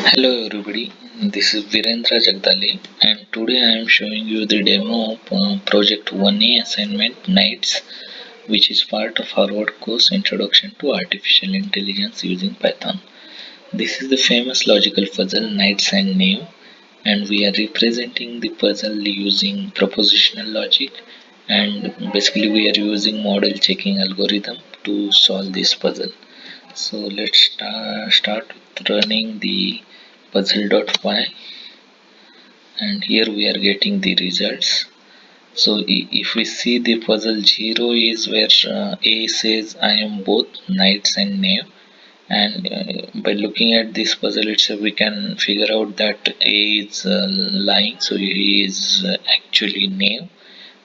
Hello everybody, this is Virendra Jagdale and today I am showing you the demo of project 1A assignment Knights, which is part of Harvard course Introduction to Artificial Intelligence using Python. This is the famous logical puzzle Knights and Knave, and we are representing the puzzle using propositional logic, and basically we are using model checking algorithm to solve this puzzle. So let's start with running the puzzle.py, and here we are getting the results. So if we see the puzzle 0 is where A says I am both knights and knave, and by looking at this puzzle itself we can figure out that A is lying, so he is actually knave,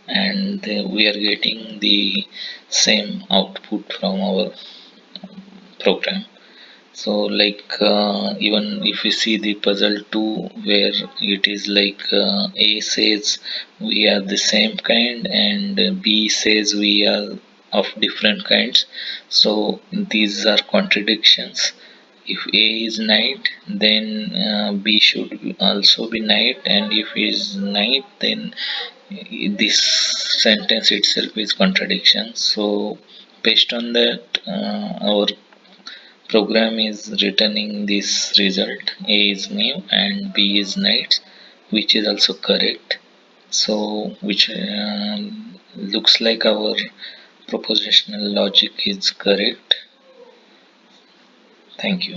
and we are getting the same output from our program. So even if we see the puzzle 2 where it is A says we are the same kind and B says we are of different kinds, so these are contradictions. If A is knight, then B should also be knight, and if he is knight, then this sentence itself is contradiction. So based on that, our program is returning this result: A is new and B is knights, which is also correct. So which looks like our propositional logic is correct. Thank you.